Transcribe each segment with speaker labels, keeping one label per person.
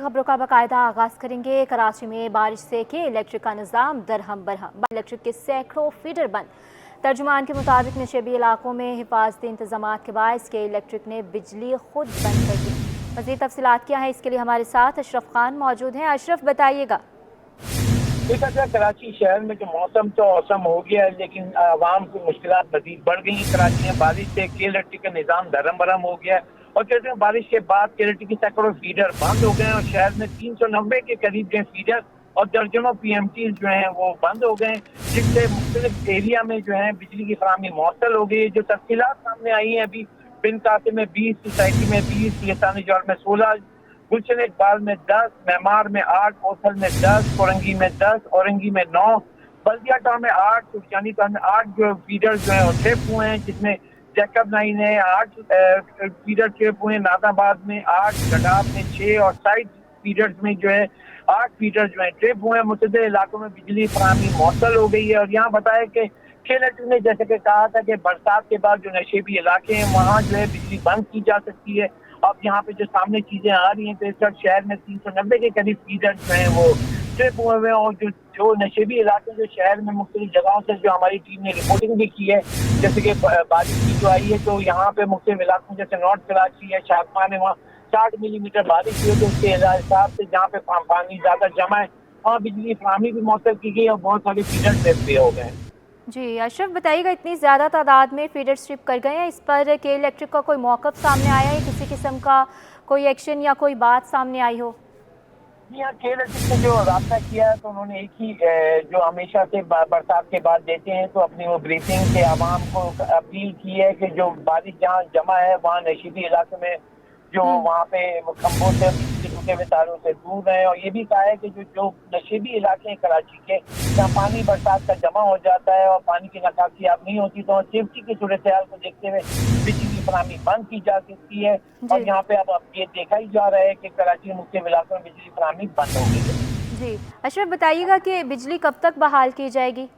Speaker 1: खबरों का बाकायदा आगाज करेंगे। कराची में बारिश से के इलेक्ट्रिक का निज़ाम दरहम बरहम, इलेक्ट्रिक के सैकड़ों फीडर बंद। तर्जुमान के मुताबिक नशेबी इलाकों में हिफाजती इंतजामात के बायस के इलेक्ट्रिक ने बिजली खुद बंद कर दी। मज़ीद तफसीलात क्या है, इसके लिए हमारे साथ अशरफ खान मौजूद हैं। अशरफ, बताइएगा।
Speaker 2: कराची शहर में जो मौसम तो औसम हो गया है, लेकिन आवाम की मुश्किलात मजीद बढ़ गई हैं। कराची में बारिश से के इलेक्ट्रिक का निज़ाम धर्म बरम हो गया है और कहते हैं बारिश के बाद के इलेक्ट्रिक के सैकड़ों फीडर बंद हो गए हैं और शहर में 390 के करीब जो फीडर और दर्जनों PMT जो हैं वो बंद हो गए, जिससे मुख्तलिफ एरिया में जो है बिजली की फराहमी मुअत्तल हो गई है। जो तफसीलात सामने आई हैं अभी, बिन कासिम में 20, सोसाइटी में 20, लिसानी जौर में 16, गुलशन इकबाल में 10, मेमार में 8, कोसल में 10, कोरंगी में 10, औरंगी में 9, बल्दिया टाउन में 8, सुरजानी टाउन में 8 जो फीडर जो है वो ट्रिप हुए हैं, जिसमें जैकब 9 है 8 फीडर ट्रिप हुए हैं, नादाबाद में 8, गडाब में 6 और साइड फीडर्स में जो है 8 फीडर जो है ट्रिप हुए हैं। मुतअद्दिद इलाकों में बिजली फराहमी मुअत्तल हो गई है और यहाँ बताया कि खेलट ने जैसे कि कहा था कि बरसात के बाद जो नशेबी इलाके हैं वहाँ जो है बिजली बंद की जा सकती है। अब यहाँ पे जो सामने चीजें आ रही हैं तो इस वक्त शहर में 390 के करीब फीडर जो हैं वो ट्रिप हुए हुए हैं और जो नशेबी इलाके जो शहर में मुख्तलिफ जगहों से जो हमारी टीम ने रिपोर्टिंग भी की है, जैसे कि बारिश की जो आई है तो यहाँ पे मुख्तलिफ इलाकों जैसे नॉर्थ कराची है, शाहजहां में वहाँ 60 मिलीमीटर बारिश हुई, तो उसके हिसाब से जहाँ पे पानी ज्यादा जमा है वहाँ बिजली फराहमी भी मुअत्तल की गई और बहुत सारे फीडर ट्रिप भी हो गए।
Speaker 1: जी अशरफ, बताइएगा, इतनी ज़्यादा तादाद में फीडर स्ट्रिप कर गए हैं, इस पर के इलेक्ट्रिक का कोई मौक़िफ़ सामने आया है, किसी किस्म का कोई एक्शन या कोई बात सामने आई हो?
Speaker 2: जी हाँ, के इलेक्ट्रिक ने जो राब्ता किया है तो उन्होंने एक ही जो हमेशा से बरसात के बाद देते हैं तो अपनी वो ब्रीफिंग से आवाम को अपील की है कि जो बारिश जहाँ जमा है वहाँ नशीबी इलाके में जो वहाँ पे खंभों से टूटे हुए तारों से दूर रहे और ये भी कहा है कि जो नशीबी इलाके हैं कराची के जहाँ पानी बरसात का जमा हो जाता है और पानी की निकासी अब नहीं होती तो सेफ्टी की सूरत हाल को देखते हुए बिजली फराहमी बंद की जा सकती है। और यहाँ पे अब ये देखा ही जा रहा है कि कराची के मुख्य इलाकों में बिजली फराहमी बंद हो गई है।
Speaker 1: जी अशरफ, बताइएगा कि बिजली कब तक बहाल की जाएगी?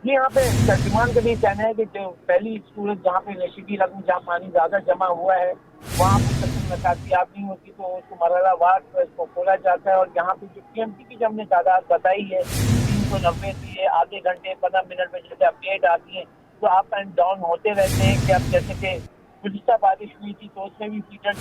Speaker 2: जी यहाँ पे तर्जुमान का भी कहना है कि जो पहली सूरत जहाँ पे नशीबी इलाकों में जहाँ पानी ज्यादा जमा हुआ है वहाँ पे निकासियाब नहीं होती तो उसको मरहलावार तो इसको खोला जाता है और यहाँ पे जो PMT की जो हमने तादाद बताई है 390 से आधे घंटे 15 मिनट में जैसे अपडेट आती है तो अप एंड डाउन होते रहते हैं कि अब जैसे कि गुज़िश्ता बारिश हुई थी तो उसमें भी फीडर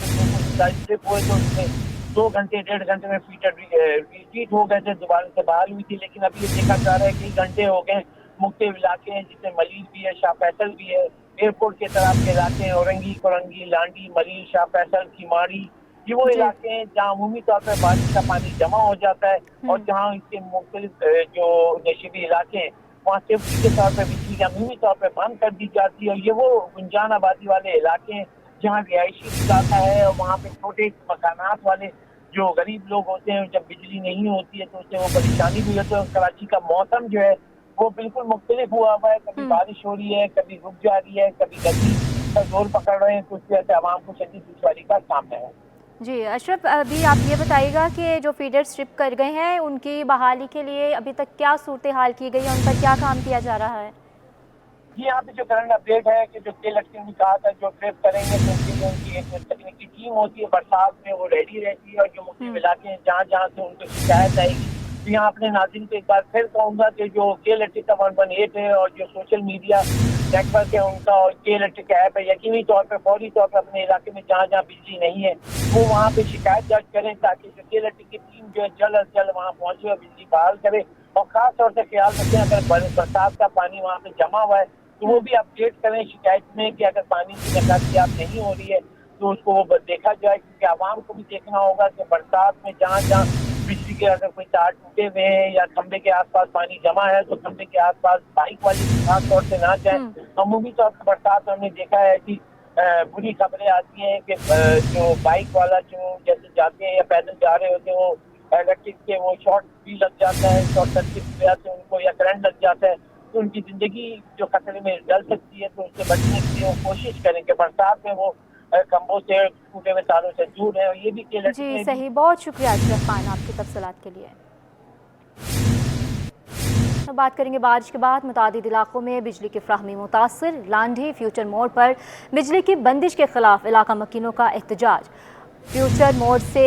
Speaker 2: ट्रिप हुए तो उसमें 2 घंटे 1.5 घंटे में फीडर रिपीट हो गए थे, दोबारा से बहाल हुई थी। लेकिन अभी ये देखा जा रहा है कई घंटे हो गए मुख्तलिफ इलाके हैं जिसमें मलीर भी है, शाह फैसल भी है, एयरपोर्ट के तरफ के इलाके हैं, औरंगी, कोरंगी, लांडी, मलीर, शाह फैसल, खिमाड़ी, ये वो इलाके हैं जहाँ अमूमी तौर पर बारिश का पानी जमा हो जाता है और जहाँ इसके मुख्तलिफ जो नशीबी इलाके हैं वहाँ सेफ्टी के तौर पर बिजली अमूमी तौर पर बंद कर दी जाती है और ये वो गुंजान आबादी वाले इलाके हैं जहाँ रिहायशी इलाका है और वहाँ पे छोटे मकानात वाले जो गरीब लोग होते हैं जब बिजली नहीं होती है तो उससे वो परेशानी भी होती है। कराची का मौसम जो है वो बिल्कुल मुख्तलिफ हुआ हुआ है, कभी बारिश हो रही है, कभी रुक जा रही है, कभी गर्मी का जोर पकड़ रहे हैं, कुछ वैसे आवाम को शदीद दुश्वारी का सामना है।
Speaker 1: जी अशरफ, अभी आप ये बताइएगा कि जो फीडर स्ट्रिप कर गए हैं उनकी बहाली के लिए अभी तक क्या सूरत हाल की गई है, उन पर क्या काम किया जा रहा है?
Speaker 2: जी यहाँ पे जो करंट अपडेट है कि जो के इलेक्ट्रिक ने कहा था जो ट्रिप करेंगे तो उसके लिए उनकी एक तकनीकी टीम होती है, बरसात में वो रेडी रहती है और जो मुख्य इलाके हैं जहाँ जहाँ से उनको शिकायत आएगी तो यहाँ अपने नाज़रीन को एक बार फिर कहूँगा कि जो के इलेक्ट्रिक का 118 है और जो सोशल मीडिया नेटवर्क है उनका और के इलेक्ट्रिक ऐप है, यकीनी तौर पर फौरी तौर पर अपने इलाके में जहाँ जहाँ बिजली नहीं है वो वहाँ पे शिकायत दर्ज करें ताकि जो के इलेक्ट्रिक की टीम जो है जल्द अज जल्द वहाँ पहुँचे और बिजली बहाल करे। और खास तौर से ख्याल रखें अगर बरसात का पानी वहाँ पे जमा हुआ है तो वो भी अपडेट करें शिकायत में कि अगर पानी की निकासियाब नहीं हो रही है तो उसको वो देखा जाए, क्योंकि आवाम को भी देखना होगा कि बरसात में जहाँ जहाँ बिजली के अगर कोई तार टूटे हुए हैं या खंबे के आसपास पानी जमा है तो खंबे के आसपास बाइक वाले खास तौर से ना जाए। अमूमी तौर पर बरसात हमने देखा है कि बुरी खबरें आती हैं कि जो बाइक वाला जो जैसे जाते हैं या पैदल जा रहे होते हैं वो इलेक्ट्रिक के वो शॉर्ट भी लग जाता है, शॉर्ट सर्किट की वजह से उनको या करंट लग जाता है तो उनकी जिंदगी जो खतरे में डल सकती है। तो उससे बचने के लिए वो कोशिश करें कि बरसात में वो खंभों से टूटे हुए तारों से दूर है और ये भी
Speaker 1: जी सही, बहुत शुक्रिया अशरफ खान आपकी तफसीलात के लिए। तो बात करेंगे बारिश के बाद मुतादिद इलाकों में बिजली की फराहमी मुतासर, लांडी फ्यूचर मोड़ पर बिजली की बंदिश के खिलाफ इलाका मकीनों का एहतजाज। फ्यूचर मोड़ से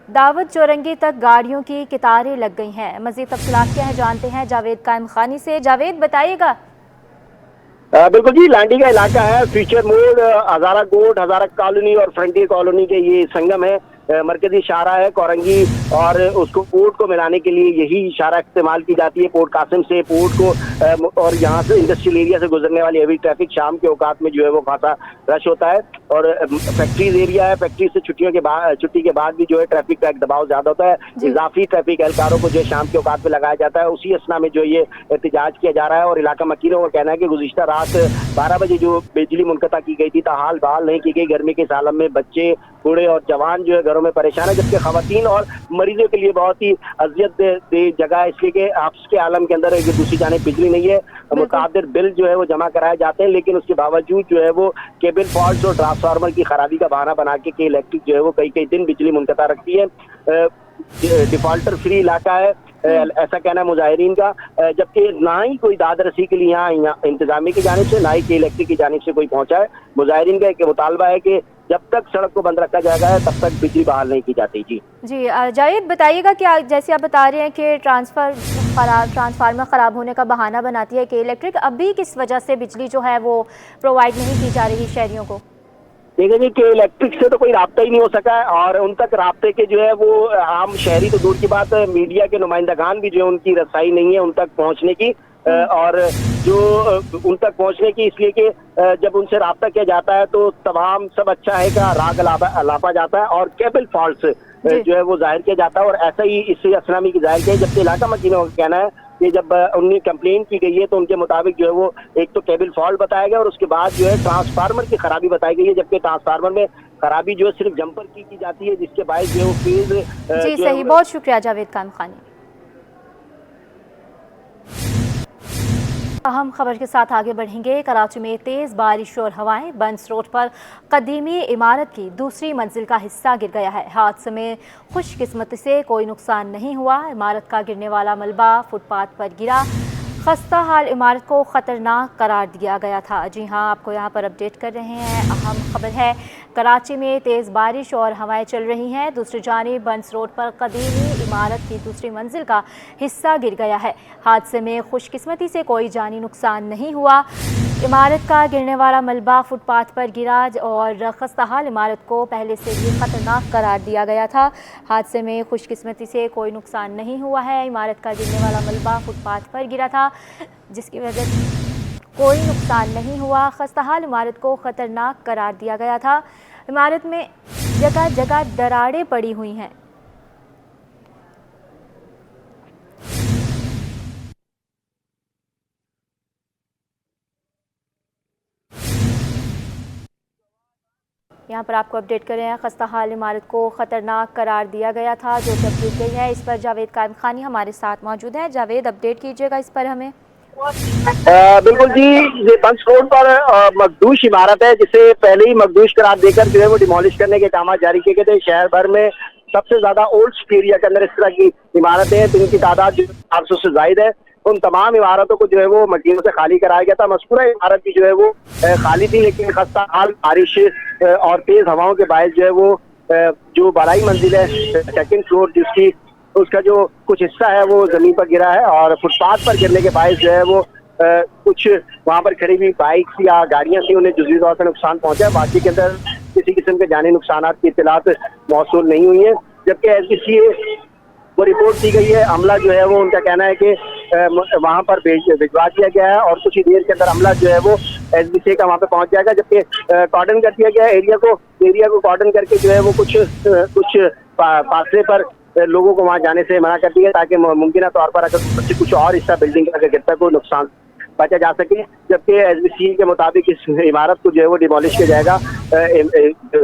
Speaker 1: दावत चौरंगी तक गाड़ियों की कतारें लग गई हैं। मज़ीद तफसीलात क्या हैं जानते हैं जावेद कायम खानी से। जावेद बताइएगा।
Speaker 3: बिल्कुल जी, लांडी का इलाका है, फीचर मोड़, हजारा कोट, हजारा कॉलोनी और फ्रंटियर कॉलोनी के ये संगम है। मरकजी शाहरा है कोरंगी, और उसको पोर्ट को मिलाने के लिए यही शाहरा इस्तेमाल की जाती है। पोर्ट कासिम से पोर्ट को और यहाँ से इंडस्ट्रियल एरिया से गुजरने वाली हेवी ट्रैफिक शाम के औकात में जो है वो खासा रश होता है। और फैक्ट्रीज एरिया है, फैक्ट्री से छुट्टी के बाद भी जो है ट्रैफिक का दबाव ज्यादा होता है। इजाफी ट्रैफिक एहलकारों को जो है शाम के औकात में लगाया जाता है। उसी असना में जो ये एहतजाज किया जा रहा है। और इलाका मकीनों का कहना है कि गुज़िश्ता रात 12 बजे जो बिजली मुनक़ता की गई थी, ताहाल बहाल नहीं की गई। गर्मी के सालन में बच्चे, बूढ़े और जवान जो है घरों में परेशान है, जबकि खवातीन और मरीजों के लिए बहुत ही अजियत दे जगह है, इसलिए कि हब्स के आलम के अंदर एक दूसरी जानिब बिजली नहीं है। मुतादिर बिल जो है वो जमा कराए जाते हैं, लेकिन उसके बावजूद जो है वो केबल फॉल्ट और ट्रांसफार्मर की खराबी का बहाना बना के इलेक्ट्रिक जो है वो कई दिन बिजली मुनक़ता रखती है। डिफॉल्टर फ्री इलाका है, ऐसा कहना है मुजाहिरीन का, जबकि ना ही कोई दाद रसी के लिए यहाँ इंतजामिया की जानिब से, ना ही इलेक्ट्रिक की जानिब से कोई पहुंचा है। मुजाहिरीन का एक मुतालबा है कि जब तक सड़क को बंद रखा जाएगा तब तक बिजली बहाल नहीं की जाती। जी
Speaker 1: जावेद बताइएगा कि जैसे आप बता रहे हैं कि ट्रांसफार्मर ख़राब होने का बहाना बनाती है कि इलेक्ट्रिक, अभी किस वजह से बिजली जो है वो प्रोवाइड नहीं की जा रही शहरियों को?
Speaker 3: देखिए जी कि इलेक्ट्रिक से तो कोई राब्ता ही नहीं हो सका है, और उन तक राब्ते के जो है वो आम शहरी तो दूर की बात है, मीडिया के नुमाइंदगान भी जो है उनकी रसाई नहीं है उन तक पहुंचने की। और जो उन तक पहुंचने की इसलिए कि जब उनसे राब्ता किया जाता है तो तमाम सब अच्छा है का राग अलापा जाता है और केबल फॉल्ट जो है वो जाहिर किया जाता है। और ऐसा ही इस असनामी की जाहिर किया, जबकि इलाका मकीनों का कहना है कि जब उन्हें कंप्लेंट की गई है तो उनके मुताबिक जो है वो एक तो केबल फॉल्ट बताया गया और उसके बाद जो है ट्रांसफार्मर की खराबी बताई गई है, जबकि ट्रांसफार्मर में खराबी जो है सिर्फ जंपर की जाती है, जिसके बायस जो है वो फेज।
Speaker 1: जी सही, बहुत शुक्रिया जावेद कायम खानी। अहम खबर के साथ आगे बढ़ेंगे। कराची में तेज़ बारिश और हवाएं, बंस रोड पर कदीमी इमारत की दूसरी मंजिल का हिस्सा गिर गया है। हादसे में खुशकिस्मती से कोई नुकसान नहीं हुआ। इमारत का गिरने वाला मलबा फुटपाथ पर गिरा। खस्ता हाल इमारत को ख़तरनाक करार दिया गया था। जी हाँ, आपको यहाँ पर अपडेट कर रहे हैं। अहम खबर है, कराची में तेज़ बारिश और हवाएं चल रही हैं। दूसरी जानिब बंस रोड पर कदीमी इमारत की दूसरी मंजिल का हिस्सा गिर गया है। हादसे में खुशकिस्मती से कोई जानी नुकसान नहीं हुआ। इमारत का गिरने वाला मलबा फुटपाथ पर गिरा और खस्ताहाल इमारत को पहले से भी ख़तरनाक करार दिया गया था। हादसे में खुशकिस्मती से कोई नुकसान नहीं हुआ है। इमारत का गिरने वाला मलबा फुटपाथ पर गिरा था, जिसकी वजह से कोई नुकसान नहीं हुआ। खस्ताहाल इमारत को ख़तरनाक करार दिया गया था। इमारत में जगह जगह दरारें पड़ी हुई हैं। यहाँ पर आपको अपडेट कर रहे हैं, खस्ताहाल इमारत को ख़तरनाक करार दिया गया था, जो कि अपडेट गई है। इस पर जावेद कायम खानी हमारे साथ मौजूद है। जावेद, अपडेट कीजिएगा इस पर हमें।
Speaker 3: बिल्कुल जी, ये बंस रोड पर मखदूश इमारत है, जिसे पहले ही मखदूश करार देकर जो है वो डिमोलिश करने के काम जारी किए गए थे। शहर भर में सबसे ज्यादा ओल्ड एरिया के अंदर इस तरह की इमारतें हैं जिनकी तादाद 400 से जायद है। उन तमाम इमारतों को जो है वो मकीनों से खाली कराया गया था। मज़कूरा इमारत भी जो है वो खाली थी, लेकिन खस्ता हाल बारिश और तेज हवाओं के बायस जो है वो जो बारहवीं मंजिल है, सेकंड फ्लोर, जिसकी उसका जो कुछ हिस्सा है वो जमीन पर गिरा है और फुटपाथ पर गिरने के बायस जो है वो कुछ वहां पर खड़ी हुई बाइक्स या गाड़ियां थी, उन्हें जुज़वी तौर पर नुकसान पहुंचा। बाकी के अंदर किसी किस्म के जानी नुकसान की इत्तलात मौसूल नहीं हुई है। जबकि SBCA को रिपोर्ट दी गई है। अमला जो है वो उनका कहना है कि वहां पर भिजवा दिया गया है और कुछ ही देर के अंदर अमला जो है वो SBCA का वहां पे पहुंच जाएगा। जबकि कॉर्डन कर दिया गया है एरिया को कॉर्डन करके जो है वो कुछ फासले पर लोगों को वहां जाने से मना कर दिया, ताकि मुमकिन तौर पर अगर कुछ और हिस्सा बिल्डिंग का अगर गिरता कोई नुकसान बचा जा सके। जबकि SBCA के मुताबिक इस इमारत को जो है वो डिमोलिश किया जाएगा।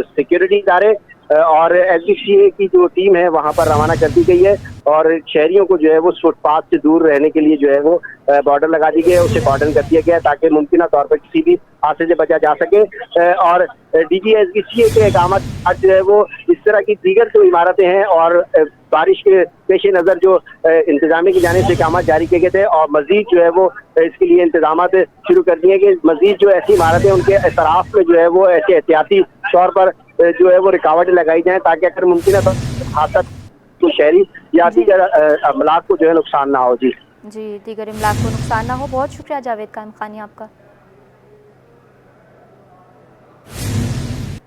Speaker 3: सिक्योरिटी इदारे और SBCA की जो टीम है वहां पर रवाना कर दी गई है और शहरियों को जो है वो फुटपाथ से दूर रहने के लिए जो है वो बॉर्डर लगा दी गई है, उसे कॉर्डन कर दिया गया है, ताकि मुमकिन तौर पर किसी भी हादसे से बचा जा सके। और DG SBCA के अहकामात आज जो है वो इस तरह की दीगर जो इमारतें हैं और बारिश के पेश नज़र जो इंतजामिया की जाने से अहकामात जारी किए गए थे और मजीद जो है वो इसके लिए इंतजामात शुरू कर दिए कि मजीद जो ऐसी इमारतें उनके एतराफ़ में जो है वो ऐसे एहतियाती तौर पर जो है वो रुकावटें लगाई जाएं, ताकि अगर मुमकिन है तो हादसा तो शहरी या दीगर अमलाक को जो है नुकसान ना हो। जी
Speaker 1: दीगर इमलाक को नुकसान ना हो। बहुत शुक्रिया जावेद कायम खानी आपका।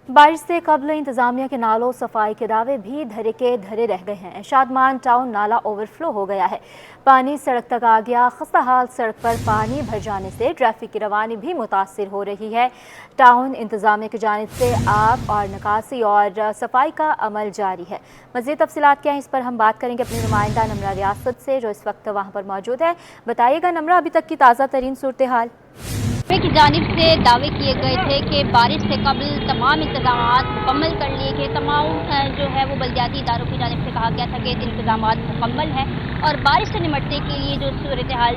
Speaker 1: बारिश से कबल इंतजामिया के नालों सफाई के दावे भी धरे के धरे रह गए हैं। शादमान टाउन नाला ओवरफ्लो हो गया है, पानी सड़क तक आ गया। खस्ता हाल सड़क पर पानी भर जाने से ट्रैफिक की रवानी भी मुतासिर हो रही है। टाउन इंतजामिया की जानिब से आब और निकासी और सफाई का अमल जारी है। मज़ीद तफसीलात क्या हैं, इस पर हम बात करेंगे अपनी नुमाइंदा नमरा रियासत से, जो इस वक्त वहाँ पर मौजूद है। बताइएगा नमरा, अभी तक की ताज़ा तरीन सूरत हाल।
Speaker 4: की जानिब से दावे किए गए थे कि बारिश से कबल तमाम इंतजाम मुकम्मल कर लिए गए। तमाम जो है वो बल्दियाती इदारों की जानिब से कहा गया था कि इंतजाम मुकम्मल हैं और बारिश से निपटने के लिए जो सूरत हाल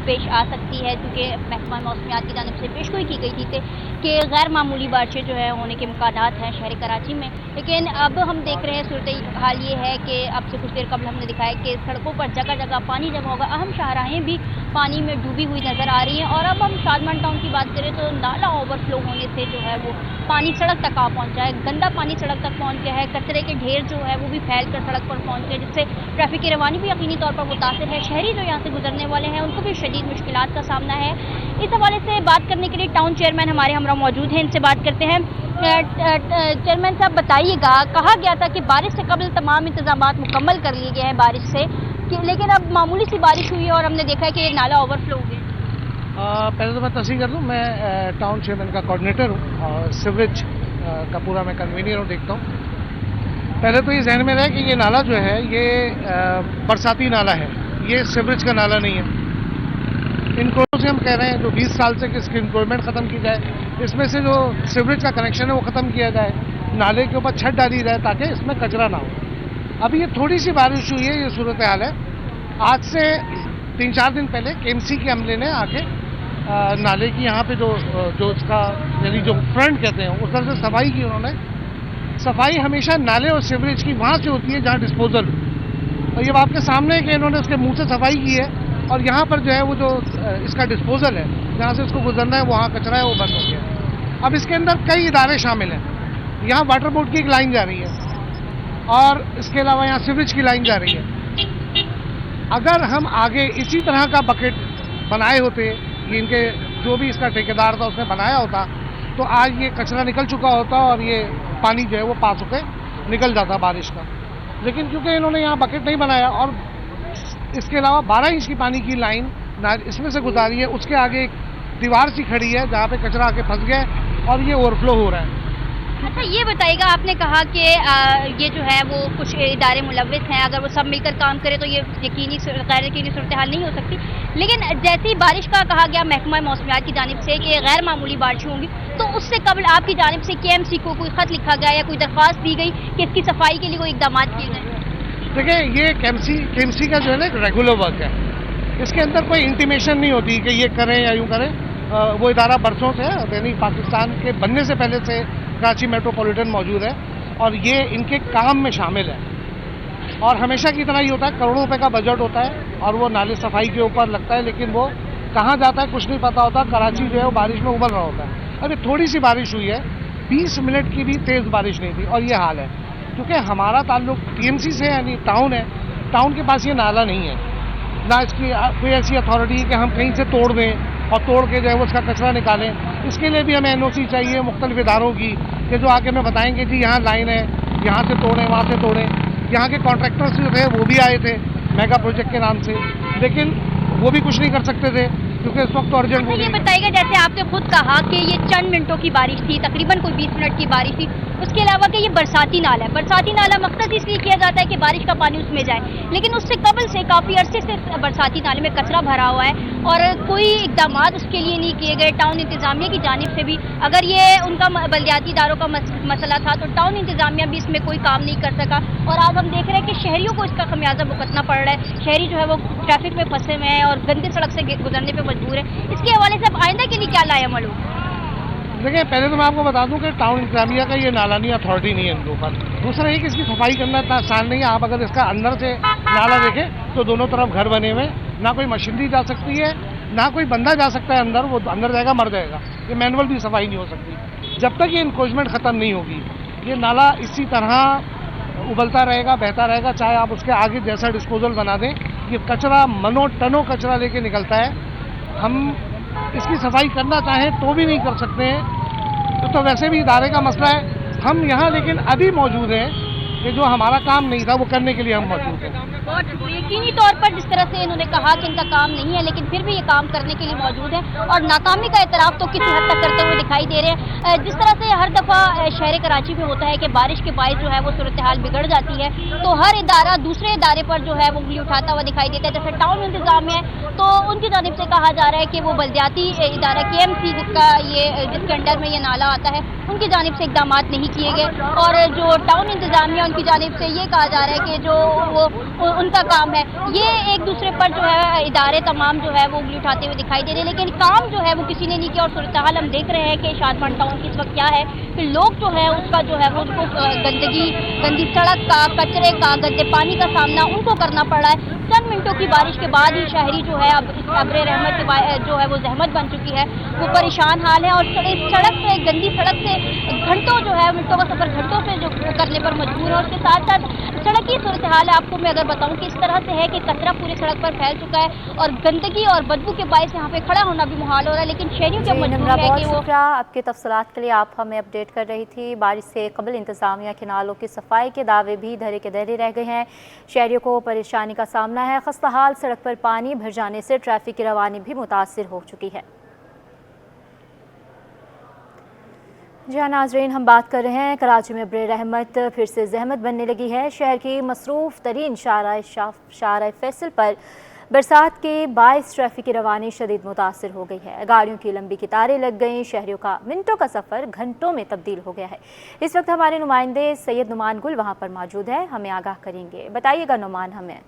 Speaker 4: पेश आ सकती है, क्योंकि महकमा मौसमियात की जानिब से पेशगोई की गई थी कि गैर मामूली बारिशें जो है होने के इम्कानात हैं शहर कराची में। लेकिन अब हम देख रहे हैं सूरत हाल ये है कि अब से कुछ देर कबल हमने दिखाया कि सड़कों पर जगह जगह पानी जमा होगा, अहम शाहराहें भी पानी में डूबी हुई नज़र आ रही हैं। और अब हम शादमान टाउन की बात करें तो नाला ओवरफ्लो होने से जो है वो पानी सड़क तक आ पहुंचा है, गंदा पानी सड़क तक पहुंच गया है, कचरे के ढेर जो है वो भी फैल कर सड़क पर पहुंच गए, जिससे ट्रैफिक की रवानी भी यकीनी तौर पर मुतासिर है। शहरी जो यहाँ से गुजरने वाले हैं उनको भी शदीद मुश्किलात का सामना है। इस हवाले से बात करने के लिए टाउन चेयरमैन हमारे हमरा मौजूद हैं, इनसे बात करते हैं। चेयरमैन साहब बताइएगा, कहा गया था कि बारिश से कबल तमाम इंतजाम मुकम्मल कर लिए गए हैं बारिश से, लेकिन अब मामूली सी बारिश हुई है और हमने देखा है कि नाला ओवरफ्लो हो गया।
Speaker 5: पहले तो मैं तस्दीक कर दूँ, मैं टाउन चेयरमैन का कोऑर्डिनेटर हूँ और सीवरेज का पूरा मैं कन्वीनियर हूँ, देखता हूँ। पहले तो ये जहन में रहे कि ये नाला जो है ये बरसाती नाला है, ये सीवरेज का नाला नहीं है। इनको से हम कह रहे हैं जो 20 साल से कि इसकी इंक्रोचमेंट ख़त्म की जाए, इसमें से जो सीवरेज का कनेक्शन है वो ख़त्म किया जाए, नाले के ऊपर छत डाली जाए ताकि इसमें कचरा ना हो। अभी ये थोड़ी सी बारिश हुई है, ये सूरत हाल है। आज से 3-4 दिन पहले केएमसी के अमले ने आके नाले की यहाँ पे जो इसका यानी जो फ्रंट कहते हैं उस तरह से सफाई की उन्होंने। सफाई हमेशा नाले और सीवरेज की वहाँ से होती है जहाँ डिस्पोजल, और ये आपके सामने है कि इन्होंने उसके मुंह से सफाई की है और यहाँ पर जो है वो जो इसका डिस्पोजल है जहाँ से इसको गुजरना है वहाँ कचरा है वो बंद हो गया। अब इसके अंदर कई इदारे शामिल हैं, यहाँ वाटर बोर्ड की एक लाइन जा रही है और इसके अलावा यहाँ सीवरेज की लाइन जा रही है। अगर हम आगे इसी तरह का बकेट बनाए होते, ये इनके जो भी इसका ठेकेदार था उसने बनाया होता, तो आज ये कचरा निकल चुका होता और ये पानी जो है वो पास होकर निकल जाता बारिश का। लेकिन क्योंकि इन्होंने यहाँ बकेट नहीं बनाया और इसके अलावा 12 इंच की पानी की लाइन इसमें से गुजारी है, उसके आगे एक दीवार सी खड़ी है जहाँ पे कचरा आके फंस गया और ये ओवरफ्लो हो रहा है।
Speaker 4: अच्छा ये बताइएगा, आपने कहा कि ये जो है वो कुछ इदारे मुलव्विस हैं, अगर वो सब मिलकर काम करें तो ये गैर यकीनी सूरत हाल नहीं हो सकती। लेकिन जैसे ही बारिश का कहा गया महकमा मौसमियात की जानिब से कि गैर मामूली बारिश होंगी, तो उससे कबल आपकी जानिब से केएमसी को कोई ख़त लिखा गया या कोई दरख्वास्त दी गई कि इसकी सफाई के लिए कोई इकदाम किए जाए?
Speaker 5: देखिए ये केएमसी का जो है ना एक रेगुलर वर्क है, इसके अंदर कोई इंटीमेशन नहीं होती कि ये करें या यूँ करें। वो इदारा बरसों से यानी पाकिस्तान के बनने से पहले से कराची मेट्रोपॉलिटन मौजूद है और ये इनके काम में शामिल है। और हमेशा की तरह ही होता है, करोड़ों रुपए का बजट होता है और वो नाले सफाई के ऊपर लगता है, लेकिन वो कहाँ जाता है कुछ नहीं पता होता। कराची जो है वो बारिश में उबल रहा होता है। अभी थोड़ी सी बारिश हुई है, 20 मिनट की भी तेज़ बारिश नहीं थी और ये हाल है। क्योंकि हमारा ताल्लुक टीएमसी से यानी टाउन है, टाउन के पास ये नाला नहीं है, ना इसकी कोई ऐसी अथॉरिटी है कि हम कहीं से तोड़ दें और तोड़ के जो है वो उसका कचरा निकालें। इसके लिए भी हमें एनओसी चाहिए मुख्तलिफ इदारों की कि जो आके हमें बताएंगे जी यहाँ लाइन है, यहाँ से तोड़ें वहाँ से तोड़ें। यहाँ के कॉन्ट्रैक्टर्स जो थे वो भी आए थे मेगा प्रोजेक्ट के नाम से, लेकिन वो भी कुछ नहीं कर सकते थे क्योंकि इस वक्त तो अर्जेंट।
Speaker 4: ये बताइएगा, जैसे आपने खुद कहा कि ये चंद मिनटों की बारिश थी, तकरीबन कोई 20 मिनट की बारिश थी, उसके अलावा कि ये बरसाती नाला है। बरसाती नाला मकसद इसलिए किया जाता है कि बारिश का पानी उसमें जाए, लेकिन उससे कबल से काफ़ी अरसे से बरसाती नाले में कचरा भरा हुआ है और कोई इकदाम उसके लिए नहीं किए गए टाउन इंतज़ामिया की जानिब से भी। अगर ये उनका बल्दियाती इदारों का मसला था तो टाउन इंतज़ामिया भी इसमें कोई काम नहीं कर सका और आज हम देख रहे हैं कि शहरियों को इसका खमियाजा भुगतना पड़ रहा है। शहरी जो है वो ट्रैफिक में फंसे हुए हैं और गंदी सड़क से गुजरने पर मजबूर है। इसके हवाले से अब आइंदा के लिए क्या लाए अमल हो?
Speaker 5: देखिए पहले तो मैं आपको बता दूं कि टाउन इंतजामिया का ये नाला नहीं, अथॉरिटी नहीं है इनके ऊपर। दूसरा ये कि इसकी सफाई करना इतना आसान नहीं है। आप अगर इसका अंदर से नाला देखें तो दोनों तरफ घर बने हुए, ना कोई मशीनरी जा सकती है ना कोई बंदा जा सकता है अंदर, वो अंदर जाएगा मर जाएगा। ये मैनुअल भी सफाई नहीं हो सकती जब तक ये इंक्रोचमेंट ख़त्म नहीं होगी। ये नाला इसी तरह उबलता रहेगा, बहता रहेगा, चाहे आप उसके आगे जैसा डिस्पोजल बना दें। ये कचरा टनों कचरा लेके निकलता है। हम इसकी सफाई करना चाहें तो भी नहीं कर सकते हैं, तो वैसे भी इदारे का मसला है। हम यहाँ लेकिन अभी मौजूद हैं कि जो हमारा काम नहीं था वो करने के लिए हम मौजूद हैं।
Speaker 4: और यकीनी तौर पर जिस तरह से इन्होंने कहा कि इनका काम नहीं है, लेकिन फिर भी ये काम करने के लिए मौजूद है और नाकामी का एतराफ़ तो किसी हद तक करते हुए दिखाई दे रहे हैं। जिस तरह से हर दफ़ा शहर कराची में होता है कि बारिश के बायस जो है वो सूरत हाल बिगड़ जाती है, तो हर इदारा दूसरे इदारे पर जो है वो उंगली उठाता हुआ दिखाई देता है। जैसे टाउन इंतजामिया है तो उनकी जानिब से कहा जा रहा है कि वो बल्दियाती इदारा KMC जिसके अंडर में ये नाला आता है, उनकी जानिब से इकदाम नहीं किए गए। और जो टाउन इंतजामिया उनकी जानिब से ये कहा जा रहा है कि जो वो उनका काम है, ये एक दूसरे पर जो है इदारे तमाम जो है वो उंगली उठाते हुए दिखाई दे रहे हैं, लेकिन काम जो है वो किसी ने नहीं किया। और सूरत हाल हम देख रहे हैं कि शादमान टाउन की इस वक्त क्या है कि लोग जो है उसका जो है वो उनको गंदी सड़क का, कचरे का, गंदे पानी का सामना उनको करना पड़ रहा है। चंद मिनटों की बारिश के बाद ही शहरी जो है अब इस अब्रे रहमत के जो है वो जहमत बन चुकी है, वो परेशान हाल है। और इस सड़क से, गंदी सड़क से घंटों जो है, मिनटों का सफ़र घंटों से जो करने पर मजबूर है। और उसके साथ साथ सड़क की सूरत हाल है, आपको मैं अगर बताऊं कि इस तरह से है कि कचरा पूरी सड़क पर फैल चुका है और गंदगी और बदबू के बायस यहाँ पे खड़ा होना भी मुहाल हो रहा है। लेकिन शहरियों के मजबूर है कि वो
Speaker 1: आपके तफसीलात के लिए आप हमें अपडेट कर रही थी। बारिश से कबल इंतजामिया के नालों की सफाई के दावे भी धरे के धरे रह गए हैं। शहरियों को परेशानी का सामना है। खस्ता हाल सड़क पर पानी भर जाने से ट्रैफिक की रवानी भी मुतासिर हो चुकी है। जी हाँ नाज़रीन, हम बात कर रहे हैं कराची में अब्रे रहमत फिर से जहमत बनने लगी है। शहर की मसरूफ़ तरीन शारा फैसल पर बरसात के बायस ट्रैफिक की रवानी शदीद मुतासिर हो गई है। गाड़ियों की लंबी कतारें लग गई। शहरियों का मिनटों का सफ़र घंटों में तब्दील हो गया है। इस वक्त हमारे नुमाइंदे सैयद नुमान गुल वहाँ पर मौजूद है, हमें आगाह करेंगे। बताइएगा नुमान हमें।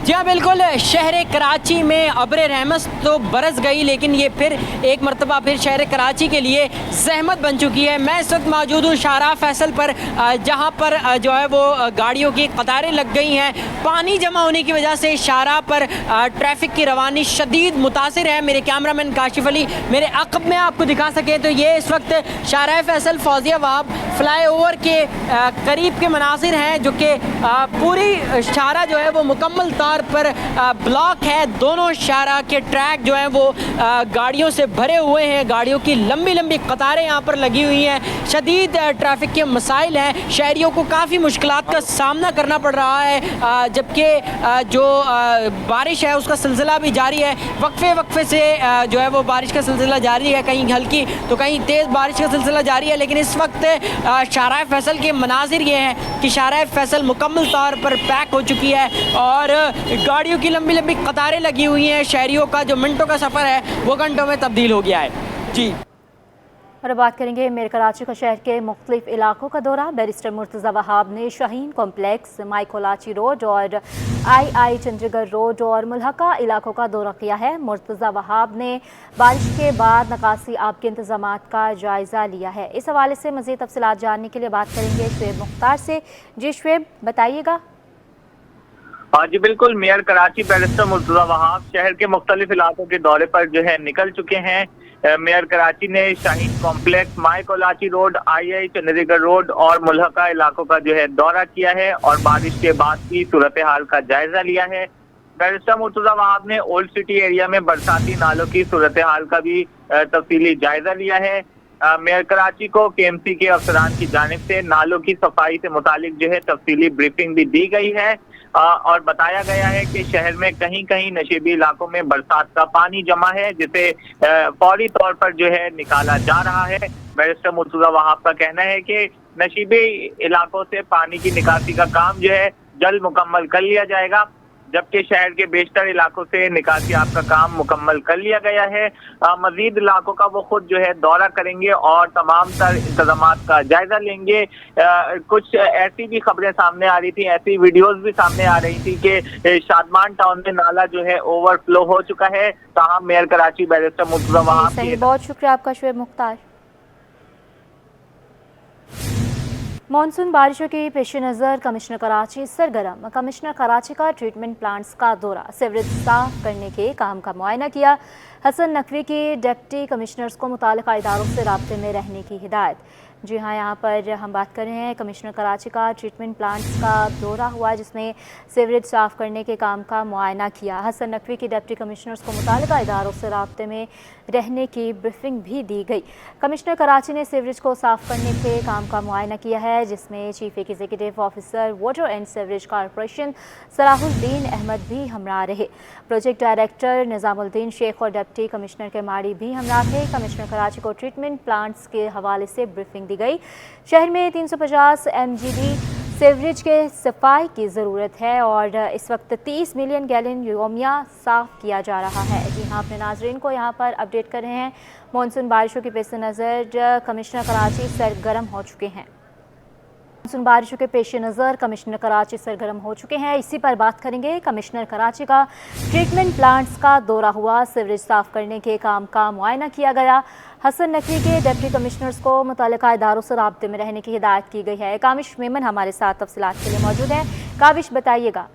Speaker 6: जी हाँ बिल्कुल, शहर कराची में अब्रे रहमत तो बरस गई, लेकिन ये फिर एक मरतबा फिर शहर कराची के लिए ज़हमत बन चुकी है। मैं इस वक्त मौजूद हूँ शारा फैसल पर, जहाँ पर जो है वो गाड़ियों की कतारें लग गई हैं। पानी जमा होने की वजह से शारा पर ट्रैफिक की रवानी शदीद मुतासिर है। मेरे कैमरामैन काशिफ अली मेरे अक़ब में आपको दिखा सके तो ये इस वक्त शारा फैसल फौजिया वहाब फ्लाई ओवर के करीब के मनासिर हैं, जो कि पूरी शारा जो है वो मुकम्मल तौर पर ब्लॉक है। दोनों शारा के ट्रैक जो हैं वो गाड़ियों से भरे हुए हैं। गाड़ियों की लंबी लंबी कतारें यहाँ पर लगी हुई हैं। शदीद ट्रैफिक के मसाइल हैं। शहरियों को काफ़ी मुश्किलात का सामना करना पड़ रहा है, जबकि जो बारिश है उसका सिलसिला भी जारी है। वक्फे से जो है वो बारिश का सिलसिला जारी है, कहीं हल्की तो कहीं तेज़ बारिश का सिलसिला जारी है। लेकिन इस वक्त शारा फैसल के मनाजिर ये हैं कि शारा फैसल मुकम्मल तौर पर पैक हो चुकी है और गाड़ियों की लंबी लंबी कतारें लगी हुई हैं। शहरियों का जो मिनटों का सफ़र है वो घंटों में तब्दील हो गया है। जी,
Speaker 1: और अब बात करेंगे मेरे कराची का शहर के मुख्तलिफ इलाकों का दौरा। बैरिस्टर मुर्तज़ा वहाब ने शाहीन कॉम्प्लेक्स, माइकोलाची रोड और आई चंडीगढ़ रोड और मुल्हका इलाकों का दौरा किया है। मुर्तज़ा वहाब ने बारिश के बाद नकासी आब के इंतजामात का जायज़ा लिया है। इस हवाले से मज़ीद तफसीलात जानने के लिए बात करेंगे शुएब मुख्तार से। जी शुएब, बताइएगा।
Speaker 2: हाँ जी बिल्कुल, मेयर कराची बैरिस्टर मुर्तज़ा वहाब शहर के मुख्तलिफ इलाकों के दौरे पर जो है निकल चुके हैं। मेयर कराची ने शाहीन कॉम्प्लेक्स, माइकोलाची रोड, आई चंडीगढ़ रोड और मुल्हका इलाकों का जो है दौरा किया है और बारिश के बाद की सूरत हाल का जायजा लिया है। बैरिस्टर मुर्तज़ा वहाब ने ओल्ड सिटी एरिया में बरसाती नालों की सूरत हाल का भी तफसीली जायजा लिया है। मेयर कराची को KMC के अफसरान की जानिब से नालों की सफाई से मुतालिक जो है तफसीली ब्रीफिंग भी दी गई है और बताया गया है कि शहर में कहीं कहीं नशीबी इलाकों में बरसात का पानी जमा है, जिसे फौरी तौर पर जो है निकाला जा रहा है। बैरिस्टर मुर्तज़ा वहाब का कहना है कि नशीबी इलाकों से पानी की निकासी का काम जो है जल्द मुकम्मल कर लिया जाएगा, जबकि शहर के बेशतर इलाकों से निकासी आपका काम मुकम्मल कर लिया गया है। मजीद इलाकों का वो खुद जो है दौरा करेंगे और तमाम तर इंतजामात का जायजा लेंगे। कुछ ऐसी भी खबरें सामने आ रही थी, ऐसी वीडियोस भी सामने आ रही थी कि शादमान टाउन में नाला जो है ओवरफ्लो हो चुका है। ताहम मेयर कराची बैरिस्टर मुर्तज़ा वहाब,
Speaker 1: बहुत शुक्रिया आपका शुएब मुख्तार। मानसून बारिशों के पेश नज़र कमिश्नर कराची सरगर्म। कमिश्नर कराची का ट्रीटमेंट प्लांट्स का दौरा, सीवरेज साफ करने के काम का मुआयना किया। हसन नकवी की डिप्टी कमिश्नर्स को मुताल्लिका इदारों से राब्ते में रहने की हिदायत। जी हाँ, यहाँ पर हम बात कर रहे हैं कमिश्नर कराची का ट्रीटमेंट प्लांट्स का दौरा हुआ जिसमें सीवरेज साफ़ करने के काम का मुआयना किया। हसन नकवी की डिप्टी कमिश्नर्स को मुतालिका इदारों से राब्ते में रहने की ब्रीफिंग भी दी गई। कमिश्नर कराची ने सीवरेज को साफ़ करने के काम का मुआयना किया है जिसमें chief executive officer water and sewerage corporation Salahuddin Ahmed भी हमरा रहे। प्रोजेक्ट डायरेक्टर निज़ामुद्दीन शेख और डिप्टी कमिश्नर के माड़ी भी हमरा थे। कमिश्नर कराची को ट्रीटमेंट प्लांट्स के हवाले से ब्रीफिंग दी गई। शहर में 350 MGD सीवरेज के सफाई की ज़रूरत है और इस वक्त 30 मिलियन गैलन योमिया साफ़ किया जा रहा है। जी हाँ, अपने नाजरीन को यहाँ पर अपडेट कर रहे हैं। मानसून बारिशों के पेश नज़र कमिश्नर कराची सरगर्म हो चुके हैं। मानसून बारिशों के पेश नज़र कमिश्नर कराची सरगर्म हो चुके हैं। इसी पर बात करेंगे। कमिश्नर कराची का ट्रीटमेंट प्लांट्स का दौरा हुआ, सीवरेज साफ़ करने के काम का मुआयना किया गया। हसन नकवी के डिप्टी कमिश्नर्स को मुतालिका इदारों से राब्ते में रहने की हिदायत की गई है। काविश मेमन हमारे साथ तफसीलात के लिए मौजूद हैं। काविश, बताइएगा।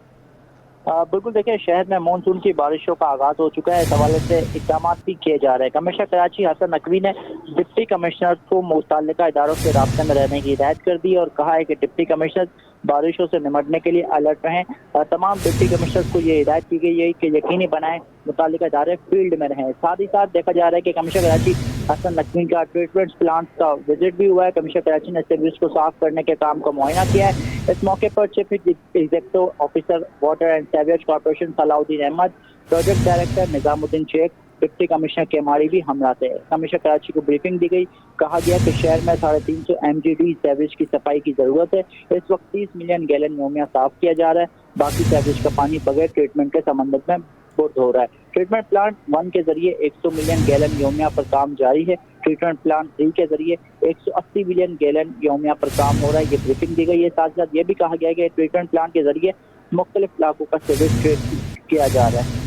Speaker 3: बिल्कुल, देखिए शहर में मानसून की बारिशों का आगाज हो चुका है। इस हवाले से इक़दाम भी किए जा रहे हैं। कमिश्नर कराची हसन नकवी ने डिप्टी कमिश्नर को मुताल्लिका इदारों से राब्ते में रहने की हिदायत कर दी और कहा है कि डिप्टी कमिश्नर बारिशों से निमटने के लिए अलर्ट रहें। तमाम डिप्टी कमिश्नर को ये हिदायत की गई है कि यकीनी बनाएं मुताल्लिका इदारे फील्ड में रहें। साथ ही साथ देखा जा रहा है कि कमिश्नर कराची हसन नकवी का ट्रीटमेंट प्लांट का विजिट भी हुआ है। कमिश्नर कराची ने सीवरेज को साफ करने के काम का मुआयना किया है। इस मौके पर chief executive officer water and sewerage corporation Salahuddin Ahmed, project director Nizamuddin Shaikh, deputy commissioner Keamari भी हमरा थे। कमिश्नर कराची को ब्रीफिंग दी गई। कहा गया कि शहर में 350 MGD सीवरेज की सफाई की जरूरत है। इस वक्त 30 मिलियन गैलन योमिया साफ किया जा रहा है। बाकी सीवरेज का पानी बगैर ट्रीटमेंट के समंदर में बुर्द हो रहा है। ट्रीटमेंट प्लांट 1 के जरिए 100 मिलियन गैलन योमिया पर काम जारी है। ट्रीटमेंट प्लांट 3 के जरिए 180 मिलियन गैलन योमिया पर काम हो रहा है। ये ब्रीफिंग दी गई है। साथ साथ ये भी कहा गया है कि ट्रीटमेंट प्लांट के जरिए मुख्तलिफ इलाकों का सीवरेज ट्रीट किया जा रहा है।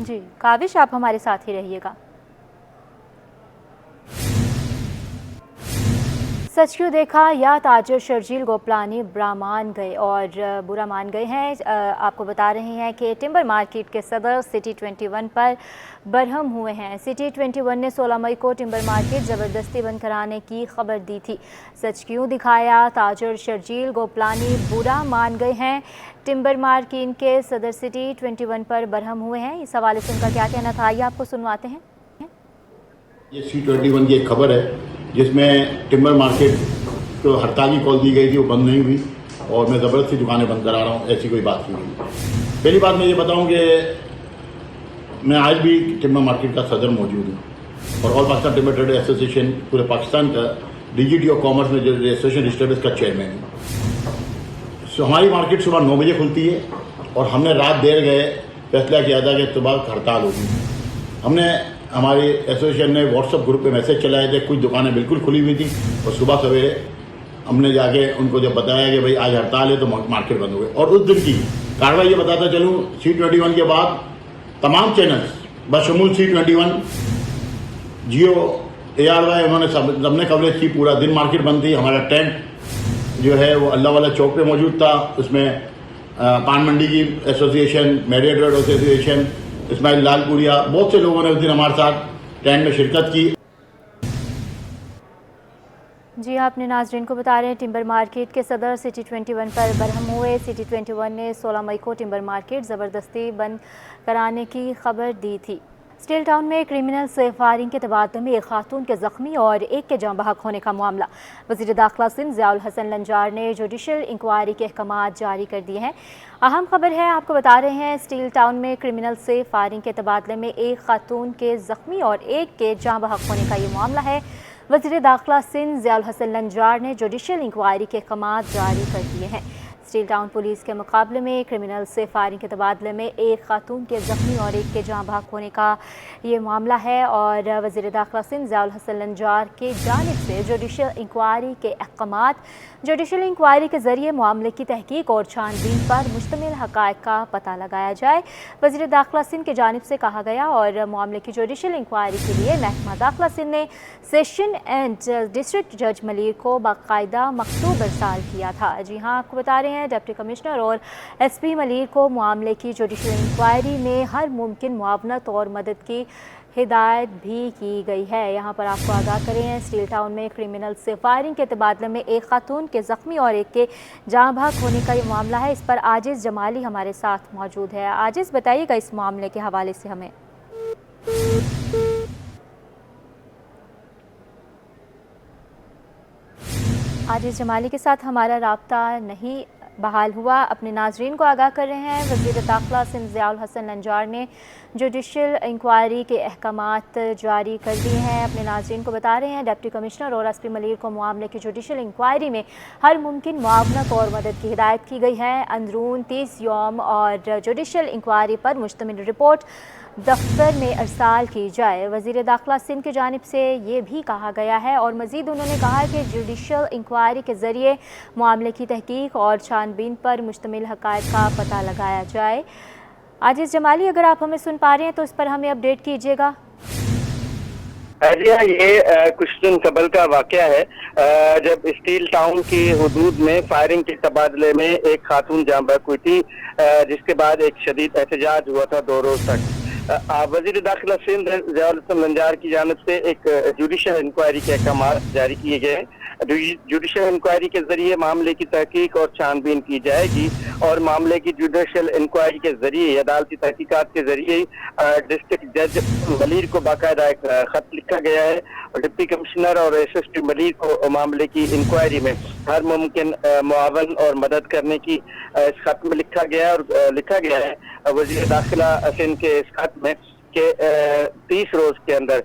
Speaker 1: जी काविश, आप हमारे साथ ही रहिएगा। सच क्यों देखा या ताजर शर्जील गोपलानी बुरा मान गए और बुरा मान गए हैं। आपको बता रहे हैं कि टिम्बर मार्केट के सदर सिटी 21 पर बरहम हुए हैं। सिटी 21 ने 16 मई को टिम्बर मार्केट ज़बरदस्ती बंद कराने की खबर दी थी। सच क्यों दिखाया, ताजर शर्जील गोपलानी बुरा मान गए हैं। टिम्बर मार्केट के सदर सिटी 21 पर बरहम हुए हैं। इस हवाले से उनका क्या कहना था, आइए आपको सुनवाते हैं।
Speaker 7: ये C21 की एक खबर है जिसमें टिम्बर मार्केट को हड़ताल की कॉल दी गई थी, वो बंद नहीं हुई और मैं ज़बरदस्ती दुकानें बंद करा रहा हूँ, ऐसी कोई बात नहीं हुई। पहली बात मैं ये बताऊँ कि मैं आज भी टिम्बर मार्केट का सदर मौजूद हूँ और all Pakistan timber trader association पूरे पाकिस्तान का DGT ऑफ कॉमर्स में जो एसोसिएशन डिस्टर्बेंस का चेयरमैन हूँ। सो हमारी मार्केट सुबह 9 बजे खुलती है और हमने रात देर गए फैसला किया था कि सुबह हड़ताल होगी। हमने हमारे एसोसिएशन ने व्हाट्सएप ग्रुप पे मैसेज चलाए थे। कुछ दुकानें बिल्कुल खुली हुई थी और सुबह सवेरे हमने जाके उनको जब बताया कि भाई आज हड़ताल है तो मार्केट बंद हो गई। और उस दिन की कार्रवाई ये बताता चलूँ, C21 के बाद तमाम चैनल्स बशमूल C21, जियो, ARY उन्होंने सबने कवरेज की। पूरा दिन मार्केट बंद थी। हमारा टेंट जो है वो अल्लाह वाला चौक पे मौजूद था। उसमें पान मंडी की association, Marriott road association, Ismail Lalpuria, बहुत से लोगों ने उस दिन हमारे साथ टेंट में शिरकत की।
Speaker 1: जी हाँ, अपने नाजरीन को बता रहे हैं टिम्बर मार्केट के सदर सिटी 21 पर बरहम हुए। सिटी 21 ने 16 मई को टिम्बर मार्केट ज़बरदस्ती बंद कराने की खबर दी थी। स्टील टाउन में क्रिमिनल से फायरिंग के तबादले में एक खातून के जख्मी और एक के जाँ बहक होने का मामला। वज़ीर दाखिला सिंध ज़ियाउल हसन लंजार ने जुडिशल इंक्वायरी के अहकाम जारी कर दिए हैं। अहम खबर है, आपको बता रहे हैं स्टील टाउन में क्रिमिनल से फायरिंग के तबादले में एक खातून के जख्मी और एक के जाँ बहक होने का ये मामला है। वज़ीर दाखिला सिंध ज़ियाउल हसन लंजार ने जुडिशल इंक्वायरी के अहकाम जारी कर दिए हैं। स्टील टाउन पुलिस के मुकाबले में क्रिमिनल से फायरिंग के तबादले में एक खातून के जख्मी और एक के जाँ बहक होने का ये मामला है और वज़ीर दाखिला सिंध ज़ियाउल हसन लंजार की जानिब से जुडिशल इंक्वायरी के अहकाम, जुडिशल इंक्वायरी के ज़रिए मामले की तहकीक और छानबीन पर मुश्तमिल हक़ाइक़ का पता लगाया जाए। वज़ीर दाखिला सिंध की जानिब से कहा गया और मामले की जुडिशल इंक्वायरी के लिए महकमा दाखिला सिंध ने सेशन एंड डिस्ट्रिक्ट जज मलिर को बाकायदा मकतूब इरसाल किया था। जी हाँ, आपको बता रहे हैं डिप्टी कमिश्नर और SP मलिर को मामले की जुडिशल इंक्वायरी में हर मुमकिन मुआवनत और मदद की हिदायत भी की गई है। यहाँ पर आपको आगाह करें, स्टील टाउन में क्रिमिनल से फायरिंग के तबादले में एक खातून के ज़ख्मी और एक के जाँ भाग होने का ये मामला है। इस पर आजिज़ जमाली हमारे साथ मौजूद है। आजिज़, बताइएगा इस मामले के हवाले से हमें। आजिज़ जमाली के साथ हमारा राब्ता नहीं बहाल हुआ। अपने नाजरीन को आगाह कर रहे हैं, वज़ीर दाखिला सिंध ज़ियाउल हसन लंजार ने जुडिशल इंक्वायरी के अहकामात जारी कर दिए हैं। अपने नाजरीन को बता रहे हैं, डिप्टी कमिश्नर और एसपी मलिर को मामले की जुडिशल इंक्वायरी में हर मुमकिन मुआवनत और मदद की हिदायत की गई है। अंदरून 30 यौम और जुडिशल इंक्वायरी पर मुश्तमिल रिपोर्ट दफ्तर में अरसाल की जाए। वज़ीर दाखिला सिंध की जानिब से ये भी कहा गया है और मज़ीद उन्होंने कहा कि जुडिशल इंक्वायरी के ज़रिए मामले की तहकीक और छानबीन पर मुश्तमिल हक़ाइक़ का पता लगाया जाए। आजिज़ जमाली, अगर आप हमें सुन पा रहे हैं तो इस पर हमें अपडेट कीजिएगा।
Speaker 3: जी हाँ, ये कुछ दिन कबल का वाक़या है जब स्टील टाउन की हुदूद में फायरिंग के तबादले में एक खातून जाँ बहक हुई थी, जिसके बाद एक शदीद एहतजाज हुआ था 2 रोज़ तक। वज़ीर दाखिला सिंध ज़ियाउल हसन लंजार की जानिब से एक जुडिशल इंक्वायरी के अहकामात जारी किए गए। जुडिशल इंक्वायरी के जरिए मामले की तहकीक और छानबीन की जाएगी और मामले की जुडिशल इंक्वायरी के जरिए अदालती तहकीकात के जरिए डिस्ट्रिक्ट जज मलिर को बाकायदा एक खत लिखा गया है और डिप्टी कमिश्नर और एसएसपी मलिर को मामले की इंक्वायरी में हर मुमकिन मुआवन और मदद करने की इस खत में लिखा गया है वज़ीर दाखिला सिंध के इस खत में कि 30 रोज के अंदर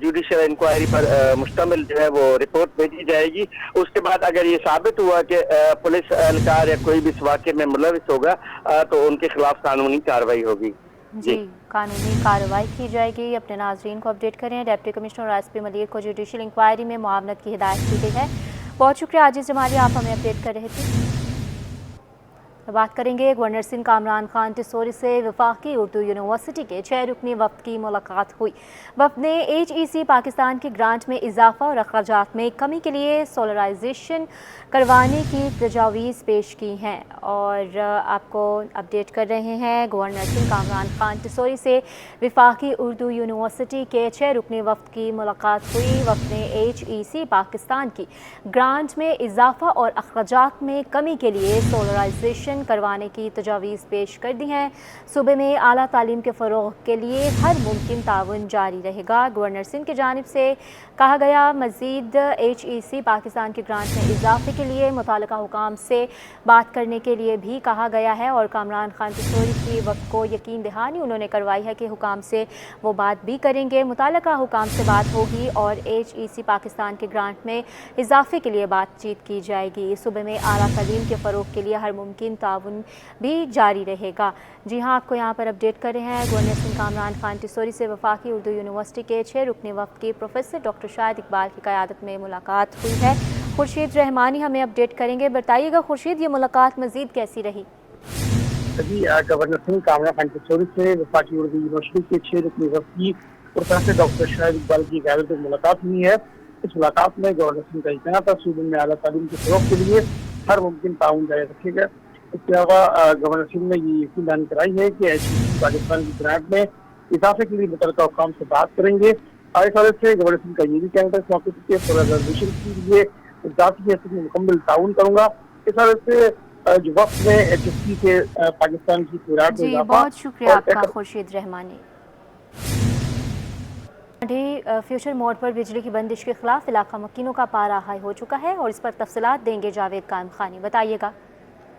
Speaker 3: जुडिशल इंक्वायरी पर मुश्तमिल जो है वो रिपोर्ट भेजी जाएगी। उसके बाद अगर ये साबित हुआ कि पुलिस एहलकार या कोई भी इस वाक़े में मुलविस होगा तो उनके खिलाफ कानूनी कार्रवाई होगी।
Speaker 1: जी, कानूनी कार्रवाई की जाएगी। अपने नाजरीन को अपडेट करें, डिप्टी कमिश्नर और एसपी मलिर को जुडिशल इंक्वायरी में मुआवनत की हिदायत की गई है। बहुत शुक्रिया आजिज़ जमाली, आप हमें अपडेट कर रहे थे। बात करेंगे गवर्नर सिंध कामरान खान टिसोरी से वफाकी उर्दू यूनिवर्सिटी के 6 रुकनी वफ़द की मुलाकात हुई। वफ़द ने HEC पाकिस्तान की ग्रांट में इजाफा और अखराजात में कमी के लिए सोलराइजेशन करवाने की तजावीज़ पेश की हैं और आपको अपडेट कर रहे हैं। गवर्नर सिंध कामरान खान टिसोरी से वफाकी उर्दू यूनिवर्सिटी के 6 रुकनी वफ़द की मुलाकात हुई। वफ़द ने HEC पाकिस्तान की ग्रांट में इजाफा और अखराजात में कमी के लिए सोलराइजेशन करवाने की तजावीज़ पेश कर दी हैं। सूबे में आला तालीम के फ़रोग़ के लिए हर मुमकिन ताउन जारी रहेगा। गवर्नर सिंध की जानिब से कहा गया, मज़ीद HEC पाकिस्तान की ग्रांट में इजाफे के लिए मुताल्लिका हुकाम से बात करने के लिए भी कहा गया है और कामरान खान टिसोरी की वक्त को यकीन दहानी उन्होंने करवाई है कि हुकाम से वो बात भी करेंगे। मुताल्लिका हुकाम से बात होगी और HEC पाकिस्तान के ग्रांट में इजाफे के लिए बातचीत की जाएगी। सूबे में आला तालीम के फ़रोग़ के लिए हर मुमकिन ताउन भी जारी रहेगा। जी हाँ, आपको यहाँ पर अपडेट कर रहे हैं। गवर्नर सिंध कामरान खान टिसोरी से वफाकी उर्दू यूनिवर्सिटी के 6 रुकनी वफ़द की प्रोफेसर डॉक्टर शाहिद इकबाल की क़यादत में मुलाकात हुई है। खुर्शीद रहमानी हमें अपडेट करेंगे। बताइएगा खुर्शीद, ये मुलाकात मज़ीद कैसी रही?
Speaker 8: जी, गवर्नर सिंध कामरान खान टिसोरी से वफाकी उर्दू यूनिवर्सिटी के 6 रुकनी वफ़द की प्रोफेसर डॉक्टर शाहिद इकबाल की क़यादत में मुलाकात हुई है। इस मुलाकात में गवर्नर सिंध का कहना था सूबे में आला तालीम के फ़रोग़ के लिए हर मुमकिन ताउन जारी रखेगा। इसके अलावा गवर्नर सिंह ने ये यकीन दहानी कराई है कि HEC पाकिस्तान की ग्रांट में इजाफे के लिए मुतल्लिका हुकाम से बात करेंगे। इस हवाले से गवर्नर सिंह का ये भी कहना था इस मौके पर सोलराइजेशन के लिए जाती हैसियत में मुकम्मल ताउन करूँगा। इस हवाले से जो वक्त में HEC के पाकिस्तान की ग्रांट में
Speaker 1: बहुत शुक्रिया आपका खुर्शीद रहमानी। फ्यूचर मोड पर बिजली की बंदिश के खिलाफ इलाका मकीनों का पारा हाई हो चुका है और इस पर तफसीलात देंगे जावेद कायम खानी। बताइएगा।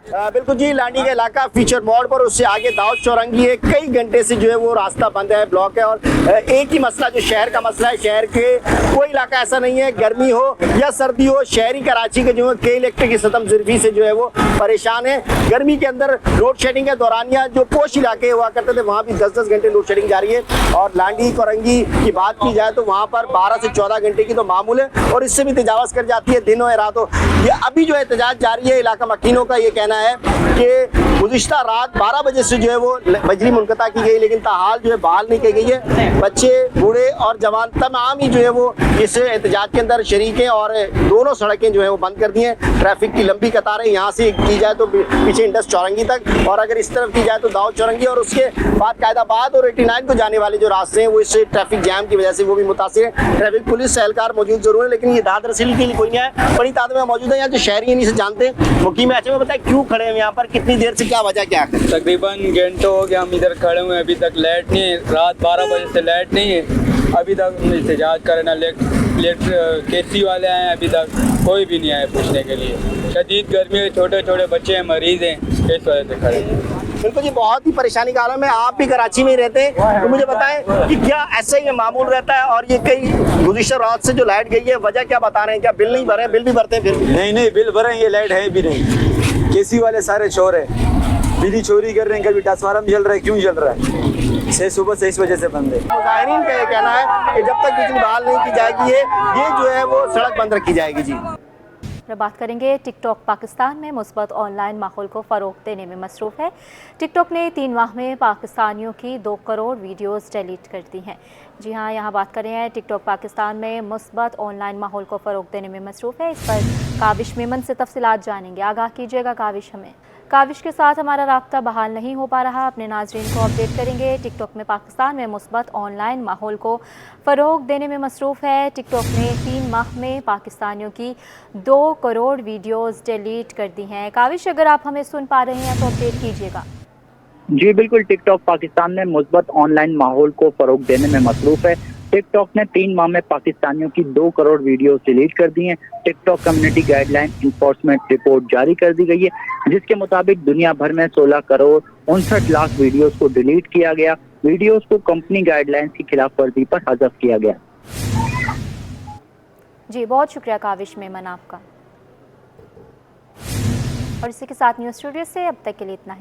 Speaker 3: बिल्कुल जी, लांडी का इलाका फीचर मोड़ पर, उससे आगे दाऊद चौरंगी है। कई घंटे से जो है वो रास्ता बंद है, ब्लॉक है और एक ही मसला जो शहर का मसला है, शहर के कोई इलाका ऐसा नहीं है, गर्मी हो या सर्दी हो, शहरी कराची के जो है के इलेक्ट्रिक की सतम ज़िरफ़ी से जो है वो परेशान है। गर्मी के अंदर लोड शेडिंग के दौरानिया जो पोश इलाके हुआ करते थे वहाँ भी 10-10 घंटे लोड शेडिंग जारी है और लांडी कोरंगी की बात की जाए तो वहाँ पर 12 से 14 घंटे की तो मामूल है और इससे भी तजावज़ कर जाती है दिन हो या रात हो। ये अभी जो एहतजाज जारी है इलाका मकीनों का, ये कहना है कि गुज़िश्ता रात 12 बजे से जो है वो बिजली मुनक़ता की गई लेकिन ताहाल जो है बहाल नहीं की गई है। बच्चे, बूढ़े और जवान तमाम ही जो है वो इस एहतजाज के अंदर शरीक हैं और दोनों सड़कें जो है वो बंद कर दी हैं। ट्रैफिक की लंबी कतारें यहाँ से की जाए तो पीछे इंडस चौरंगी तक, और अगर इस तरफ की जाए तो दाऊद चौरंगी, और उसके बाद कायदाबाद और 89 को जाने वाले जो रास्ते हैं वो इस ट्रैफिक जैम की वजह से वो भी मुतासिर है। ट्रैफिक पुलिस एहलकार मौजूद जरूर है, लेकिन ये दादर रसील के लिए कोई नहीं है। बड़ी तादाद में मौजूद है यहाँ जो शहरी नहीं से जानते। मुकीम ऐसे में बताए क्यों खड़े हैं यहाँ पर, कितनी देर से, क्या वजह क्या है?
Speaker 9: तकरीबन घंटों हो गया हम इधर खड़े हुए हैं, अभी तक लाइट नहीं है। रात 12 बजे से लाइट नहीं है, अभी तक एहतजाज करना केसी वाले आए हैं, अभी तक कोई भी नहीं आया पूछने के लिए। शदीद गर्मी है, छोटे छोटे बच्चे हैं, मरीज हैं, इस वजह से खड़े हैं।
Speaker 3: बिल्कुल जी, बहुत ही परेशानी का आलम है। आप भी कराची में ही रहते हैं, तो मुझे बताएं कि क्या ऐसे ही मामूल रहता है, और ये कई गुज़िश्ता रात से जो लाइट गई है वजह क्या बता रहे हैं? क्या बिल नहीं भरे? बिल भी भरते हैं फिर?
Speaker 10: नहीं बिल भरे, ये लाइट है भी नहीं। केसी वाले सारे चोर है, बिजली चोरी कर रहे हैं, कभी ट्रांसफार्मर जल रहा है, क्यों जल रहा है? सुबह से इस वजह से बंद है।
Speaker 3: मुजाहिरीन का ये कहना है कि जब तक बिजली बहाल नहीं की जाएगी ये जो है वो सड़क बंद रखी जाएगी। जी,
Speaker 1: बात करेंगे टिकटॉक पाकिस्तान में मुस्बत ऑनलाइन माहौल को फ़रोग़ देने में मसरूफ़ है। टिकटॉक ने 3 माह में पाकिस्तानियों की 2 करोड़ वीडियोस डिलीट कर दी हैं। जी हाँ, यहाँ बात कर रहे हैं टिकटॉक पाकिस्तान में मुस्बत ऑनलाइन माहौल को फ़रोग़ देने में मसरूफ़ है। इस पर काविश मेमन से तफसीलात जानेंगे। आगाह कीजिएगा काविश हमें। काविश के साथ हमारा राब्ता बहाल नहीं हो पा रहा, अपने नाज़रीन को अपडेट करेंगे। टिकटॉक में पाकिस्तान में मुस्बत ऑनलाइन माहौल को फ़रोग़ देने में मसरूफ़ है। टिकटॉक ने 3 माह में पाकिस्तानियों की 2 करोड़ वीडियोस डिलीट कर दी हैं। काविश, अगर आप हमें सुन पा रहे हैं तो अपडेट कीजिएगा।
Speaker 11: जी बिल्कुल, टिकटॉक पाकिस्तान में मुस्बत ऑनलाइन माहौल को फ़रोग़ देने में मसरूफ़ है। टिकटॉक ने 3 माह में पाकिस्तानियों की 2 करोड़ वीडियोस डिलीट कर दी हैं। TikTok community guideline enforcement report जारी कर दी गई है, जिसके मुताबिक दुनिया भर में 16 करोड़ 59 लाख वीडियोस को डिलीट किया गया। वीडियोस को कंपनी गाइडलाइंस की खिलाफ वर्जी पर हज़फ किया गया।
Speaker 1: जी, बहुत शुक्रिया काविश मेमन आपका। और इसी के साथ न्यूज़ स्टूडियो से अब तक के लिए इतना ही।